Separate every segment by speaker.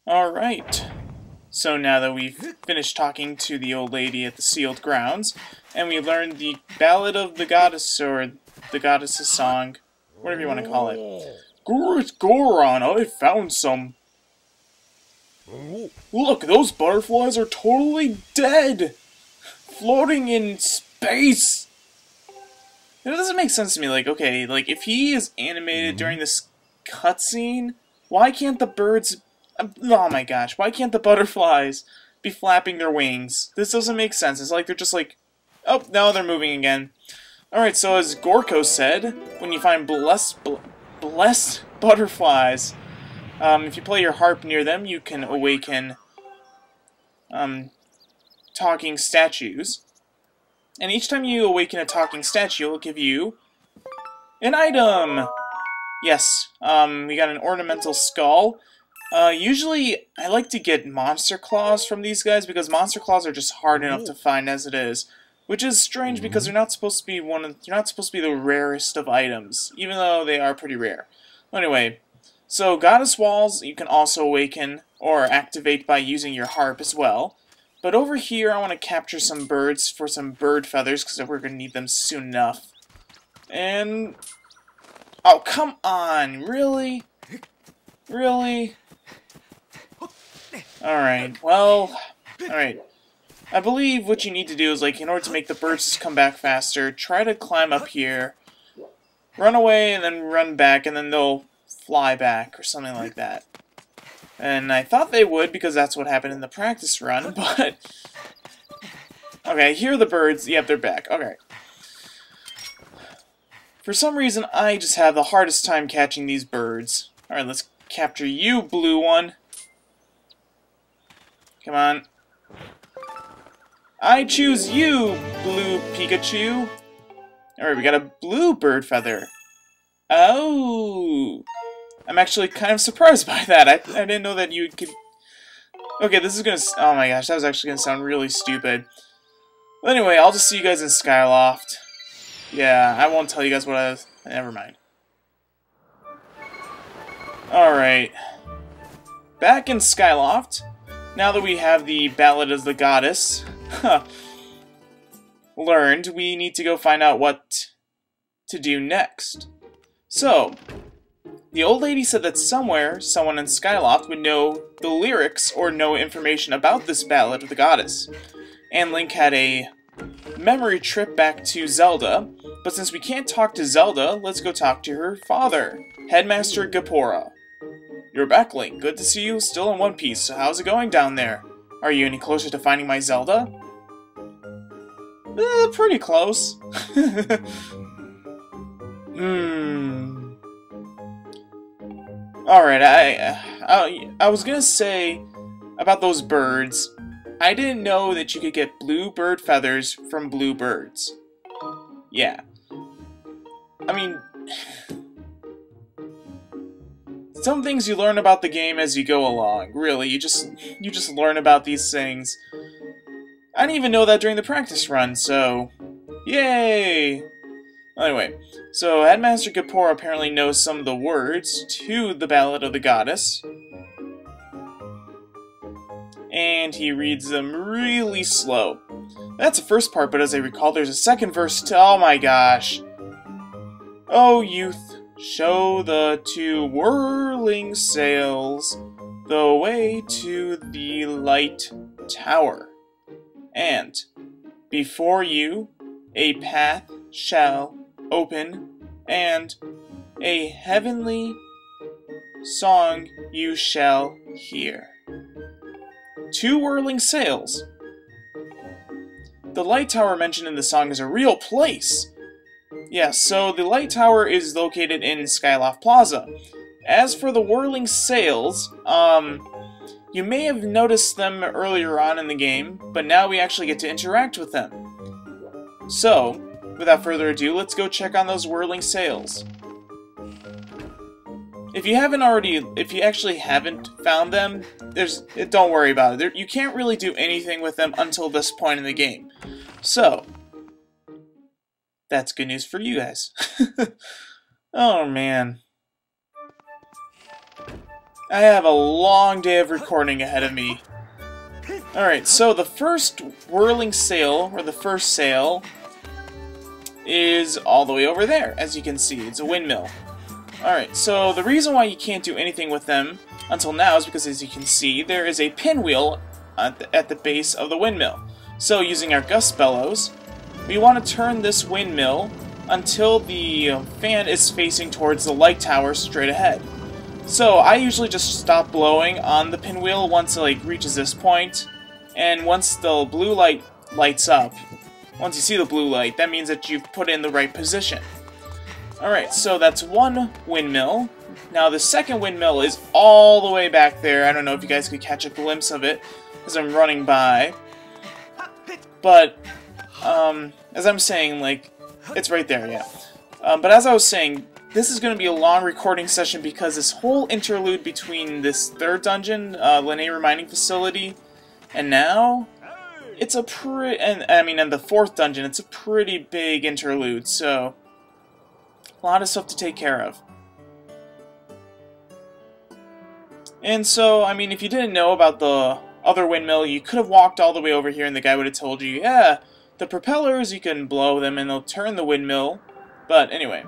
Speaker 1: Alright, so now that we've finished talking to the old lady at the sealed grounds, and we learned the Ballad of the Goddess, or the Goddess's Song, whatever you want to call it. Great Goron, I found some. Look, those butterflies are totally dead! Floating in space! It doesn't make sense to me, like, okay, like, if he is animated during this cutscene, why can't the birds... Oh my gosh, why can't the butterflies be flapping their wings? This doesn't make sense. It's like they're just like, oh, now they're moving again. Alright, so as Gorko said, when you find blessed butterflies, if you play your harp near them, you can awaken talking statues. And each time you awaken a talking statue, it'll give you an item! Yes, we got an ornamental skull. Usually, I like to get monster claws from these guys because monster claws are just hard enough to find as it is, which is strange because they're not supposed to be the rarest of items, even though they are pretty rare. Anyway, so goddess walls you can also awaken or activate by using your harp as well. But over here, I want to capture some birds for some bird feathers because we're going to need them soon enough. And oh, come on, really? Really? Alright, well, alright. I believe what you need to do is, like, in order to make the birds come back faster, try to climb up here, run away, and then run back, and then they'll fly back, or something like that. And I thought they would, because that's what happened in the practice run, but... Okay, here are the birds. Yep, they're back. Okay. For some reason, I just have the hardest time catching these birds. Alright, let's capture you, blue one. Come on. I choose you, blue Pikachu. Alright, we got a blue bird feather. Oh! I'm actually kind of surprised by that. I didn't know that you could... Okay, this is gonna... Oh my gosh, that was actually gonna sound really stupid. But anyway, I'll just see you guys in Skyloft. Yeah, I won't tell you guys what I was... Never mind. Alright. Back in Skyloft. Now that we have the Ballad of the Goddess learned, we need to go find out what to do next. So, the old lady said that somewhere, someone in Skyloft would know the lyrics or know information about this Ballad of the Goddess. And Link had a memory trip back to Zelda, but since we can't talk to Zelda, let's go talk to her father, Headmaster Gapora. You're back, Link. Good to see you, still in one piece. So how's it going down there? Are you any closer to finding my Zelda? Pretty close. Alright, I was gonna say about those birds. I didn't know that you could get blue bird feathers from blue birds. Yeah. I mean... Some things you learn about the game as you go along. Really, you just learn about these things. I didn't even know that during the practice run, so... Yay! Anyway, so Headmaster Gapora apparently knows some of the words to the Ballad of the Goddess. And he reads them really slow. That's the first part, but as I recall, there's a second verse to... Oh my gosh! Oh, youth, show the two whirling sails the way to the light tower. And before you a path shall open, and a heavenly song you shall hear. Two whirling sails. The light tower mentioned in the song is a real place. Yeah, so the light tower is located in Skyloft Plaza. As for the whirling sails, you may have noticed them earlier on in the game, but now we actually get to interact with them. So, without further ado, let's go check on those whirling sails. If you actually haven't found them, don't worry about it. You can't really do anything with them until this point in the game. So, that's good news for you guys. Oh man. I have a long day of recording ahead of me. Alright, so the first whirling sail, or the first sail, is all the way over there, as you can see. It's a windmill. Alright, so the reason why you can't do anything with them until now is because, as you can see, there is a pinwheel at the base of the windmill. So, using our gust bellows, we want to turn this windmill until the fan is facing towards the light tower straight ahead. So, I usually just stop blowing on the pinwheel once it reaches this point, and once the blue light lights up, once you see the blue light, that means that you've put it in the right position. Alright, so that's one windmill. Now the second windmill is all the way back there. I don't know if you guys could catch a glimpse of it as I'm running by. But, as I'm saying, it's right there, yeah. But as I was saying, this is going to be a long recording session because this whole interlude between this third dungeon, Linnea Mining Facility, and now, it's a and the fourth dungeon, it's a pretty big interlude, so a lot of stuff to take care of. And so, I mean, if you didn't know about the other windmill, you could have walked all the way over here and the guy would have told you, yeah, the propellers, you can blow them and they'll turn the windmill. But anyway.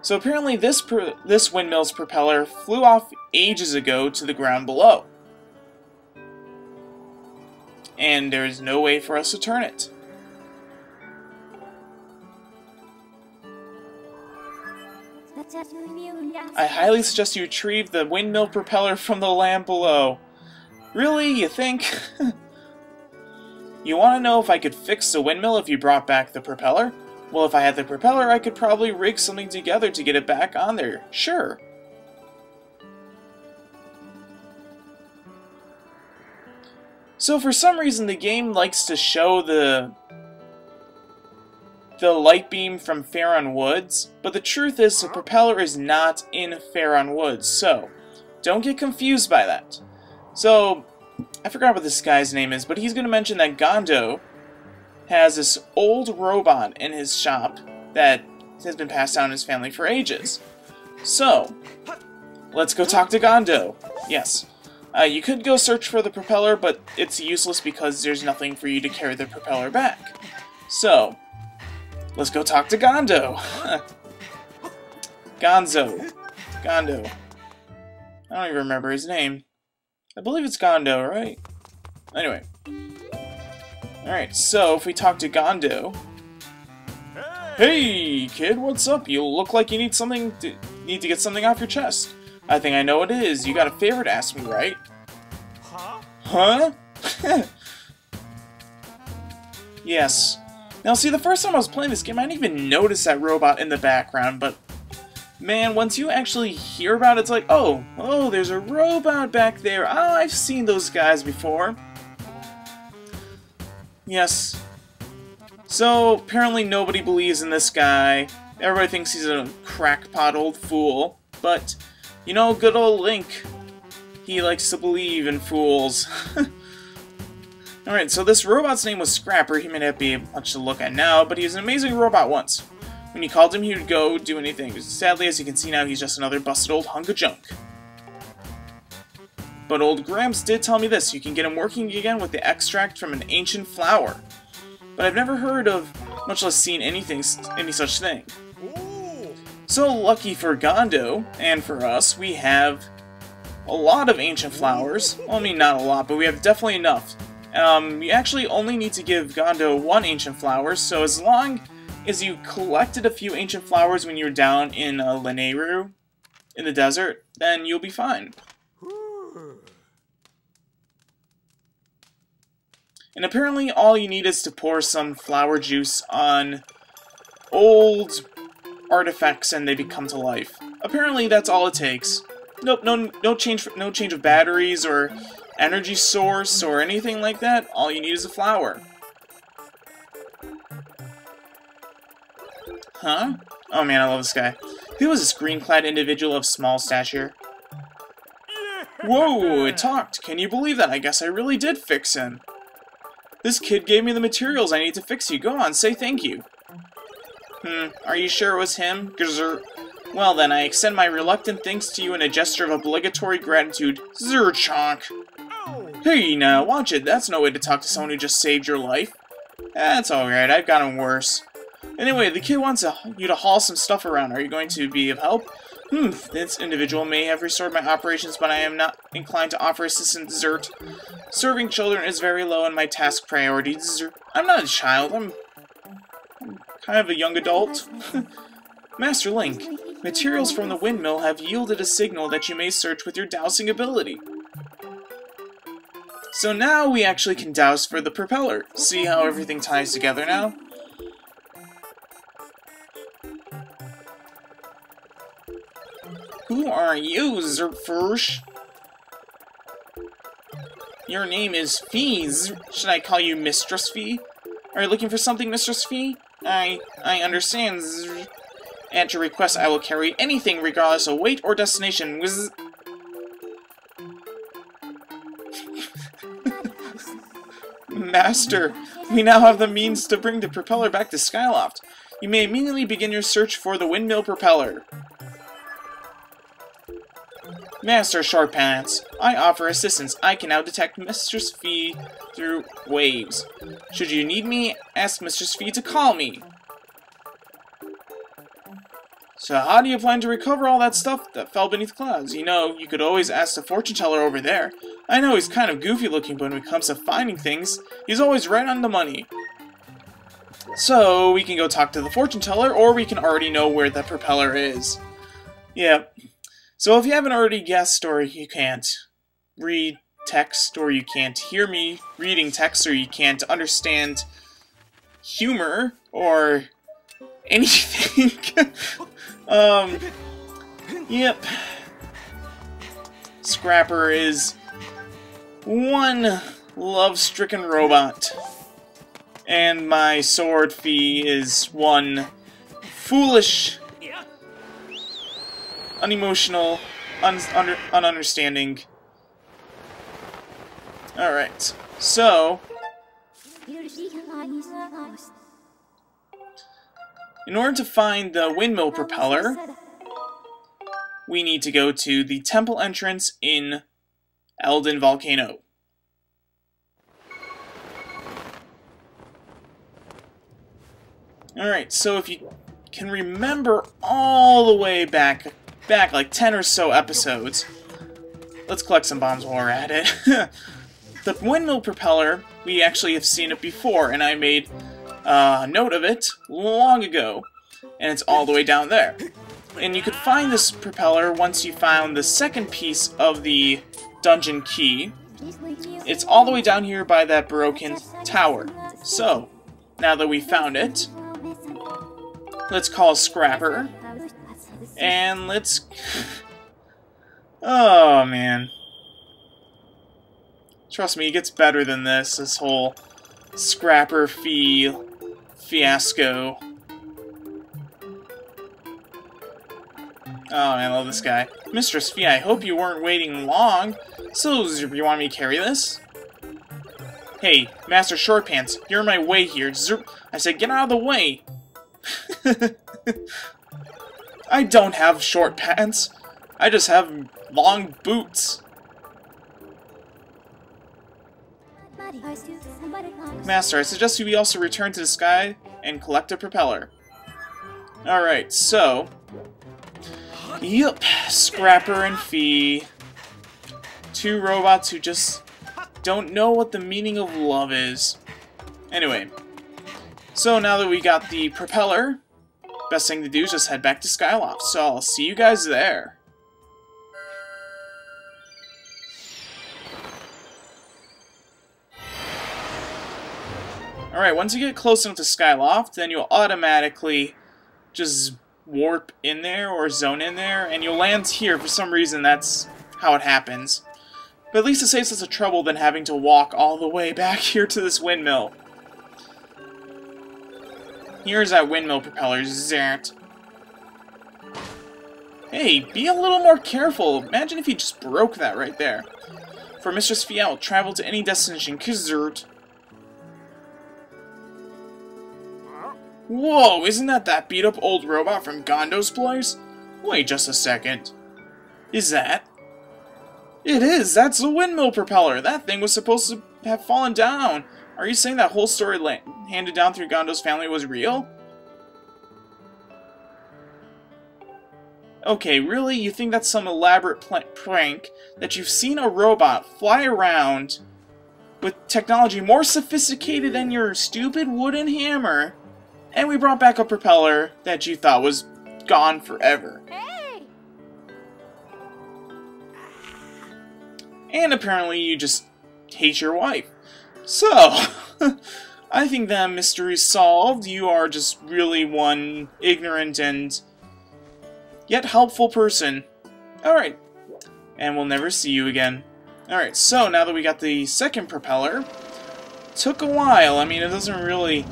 Speaker 1: So apparently this windmill's propeller flew off ages ago to the ground below. And there is no way for us to turn it. I highly suggest you retrieve the windmill propeller from the land below. Really? You think? You want to know if I could fix the windmill if you brought back the propeller? Well, if I had the propeller, I could probably rig something together to get it back on there. Sure. So for some reason, the game likes to show the light beam from Faron Woods, but the truth is the propeller is not in Faron Woods, so don't get confused by that. So, I forgot what this guy's name is, but he's going to mention that Gondo has this old robot in his shop that has been passed down in his family for ages. So, let's go talk to Gondo. Yes. You could go search for the propeller, but it's useless because there's nothing for you to carry the propeller back. So, let's go talk to Gondo. Gondo. I don't even remember his name. I believe it's Gondo, right? Anyway. Alright, so if we talk to Gondo... Hey, kid, what's up? You look like you need to get something off your chest. I think I know what it is. You got a favor to ask me, right? Huh? Yes. Now, see, the first time I was playing this game, I didn't even notice that robot in the background, but... Man, once you actually hear about it, it's like, oh, there's a robot back there. Oh, I've seen those guys before. Yes. So, apparently nobody believes in this guy. Everybody thinks he's a crackpot old fool. But, you know, good old Link, he likes to believe in fools. Alright, so this robot's name was Scrapper. He may not be much to look at now, but he was an amazing robot once. When you called him, he would go do anything. Sadly, as you can see now, he's just another busted old hunk of junk. But old Gramps did tell me this. You can get him working again with the extract from an ancient flower. But I've never heard of, much less seen any such thing. So lucky for Gondo, and for us, we have a lot of ancient flowers. Well, I mean, not a lot, but we have definitely enough. You actually only need to give Gondo one ancient flower, so as long as you collected a few ancient flowers when you were down in Linnea in the desert, then you'll be fine. And apparently all you need is to pour some flower juice on old artifacts and they become to life. Apparently that's all it takes. Nope, no change of batteries or energy source or anything like that. All you need is a flower. Huh? Oh man, I love this guy. Who was this green-clad individual of small stature? Whoa, it talked. Can you believe that? I guess I really did fix him. This kid gave me the materials I need to fix you. Go on, say thank you. Are you sure it was him? Well then, I extend my reluctant thanks to you in a gesture of obligatory gratitude. Zerchonk. Hey now, watch it. That's no way to talk to someone who just saved your life. That's alright, I've gotten worse. Anyway, the kid wants you to haul some stuff around. Are you going to be of help? This individual may have restored my operations, but I am not inclined to offer assistance, Zert. Serving children is very low in my task priorities. I'm not a child, I'm kind of a young adult. Master Link, materials from the windmill have yielded a signal that you may search with your dowsing ability. So now we actually can douse for the propeller. See how everything ties together now? Who are you, Zerfursh? Your name is Feez. Should I call you Mistress Fee? Are you looking for something, Mistress Fee? I understand. At your request, I will carry anything regardless of weight or destination. Master, we now have the means to bring the propeller back to Skyloft. You may immediately begin your search for the windmill propeller. Master Shortpants, I offer assistance. I can now detect Mistress Fee through waves. Should you need me, ask Mistress Fee to call me. So how do you plan to recover all that stuff that fell beneath the clouds? You know, you could always ask the fortune teller over there. I know he's kind of goofy looking, but when it comes to finding things, he's always right on the money. So we can go talk to the fortune teller, or we can already know where the propeller is. Yep. So if you haven't already guessed, or you can't read text, or you can't hear me reading text, or you can't understand humor, or anything, yep. Scrapper is one love-stricken robot, and my sword Fee is one foolish, unemotional, ununderstanding. Alright, so in order to find the windmill propeller, we need to go to the temple entrance in Elden Volcano. Alright, so if you can remember all the way back like 10 or so episodes, let's collect some bombs while we're at it. The windmill propeller, we actually have seen it before, and I made a note of it long ago, and it's all the way down there. And you could find this propeller once you found the second piece of the dungeon key. It's all the way down here by that broken tower. So, now that we found it, let's call Scrapper, and let's... Oh, man. Trust me, it gets better than this whole Scrapper Fee fiasco. Oh, man, I love this guy. Mistress Fee, I hope you weren't waiting long. So, you want me to carry this? Hey, Master Shortpants, you're in my way here. I said, get out of the way. I don't have short pants. I just have long boots. Master, I suggest we also return to the sky and collect a propeller. Alright, so... Yep, Scrapper and Fee. Two robots who just don't know what the meaning of love is. Anyway, so now that we got the propeller, best thing to do is just head back to Skyloft. So I'll see you guys there. Alright, once you get close enough to Skyloft, then you'll automatically just warp in there or zone in there, and you'll land here. For some reason, that's how it happens. But at least it saves us the trouble than having to walk all the way back here to this windmill. Here's that windmill propeller, Zert. Hey, be a little more careful. Imagine if you just broke that right there. For Mistress Fee, I will travel to any destination, Zert. Whoa, isn't that beat-up old robot from Gondo's place? Wait just a second. Is that? It is! That's the windmill propeller! That thing was supposed to have fallen down! Are you saying that whole story handed down through Gondo's family was real? Okay, really? You think that's some elaborate prank that you've seen a robot fly around with technology more sophisticated than your stupid wooden hammer, and we brought back a propeller that you thought was gone forever?
Speaker 2: Hey!
Speaker 1: And apparently you just hate your wife. So, I think that mystery's solved. You are just really one ignorant and yet helpful person. Alright. And we'll never see you again. Alright, so now that we got the second propeller, took a while. I mean, it doesn't really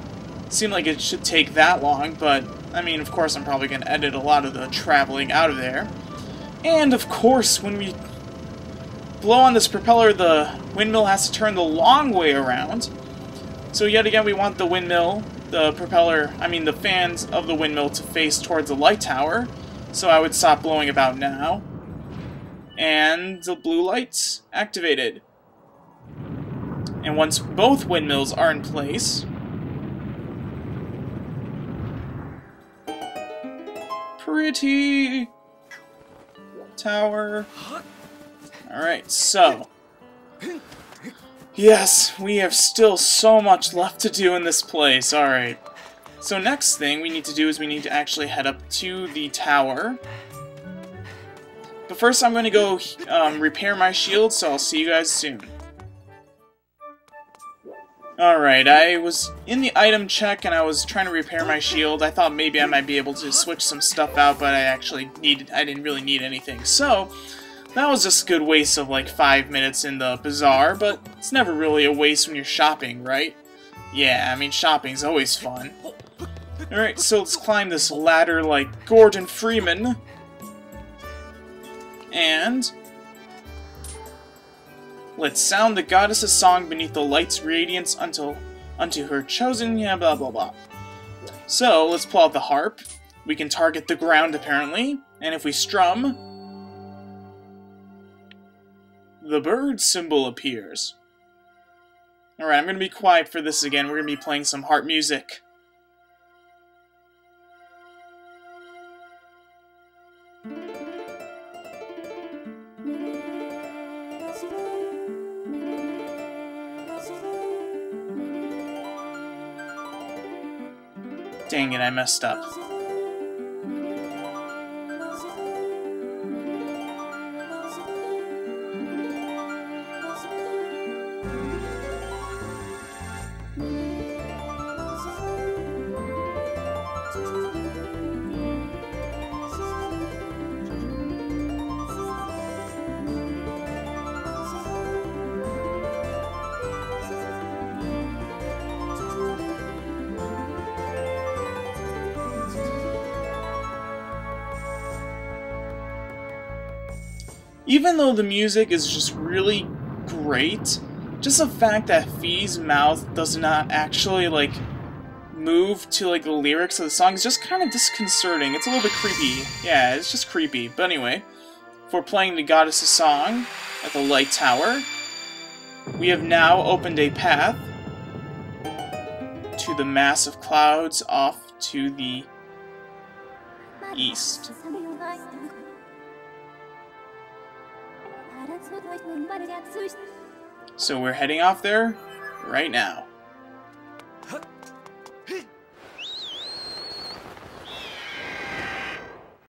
Speaker 1: seem like it should take that long, but, I mean, of course I'm probably going to edit a lot of the traveling out of there. And, of course, when we blow on this propeller, the windmill has to turn the long way around. So yet again, we want the windmill, the propeller, I mean the fans of the windmill to face towards the light tower. So I would stop blowing about now. And the blue lights activated. And once both windmills are in place, pretty tower. Alright, so yes, we have still so much left to do in this place. Alright. So next thing we need to do is we need to actually head up to the tower. But first I'm going to go repair my shield, so I'll see you guys soon. Alright, I was in the item check and I was trying to repair my shield. I thought maybe I might be able to switch some stuff out, but I didn't really need anything. So that was just a good waste of like 5 minutes in the bazaar, but it's never really a waste when you're shopping, right? Yeah, I mean, shopping's always fun. Alright, so let's climb this ladder like Gordon Freeman. And let's sound the goddess's song beneath the light's radiance unto her chosen, yeah, blah blah blah. So, let's pull out the harp. We can target the ground, apparently. And if we strum, the bird symbol appears. Alright, I'm going to be quiet for this again. We're going to be playing some harp music. Dang it, I messed up. Even though the music is just really great, just the fact that Fee's mouth does not actually, like, move to, like, the lyrics of the song is just kind of disconcerting. It's a little bit creepy. Yeah, it's just creepy. But anyway, for playing the goddess's song at the light tower, we have now opened a path to the mass of clouds off to the east. So we're heading off there right now.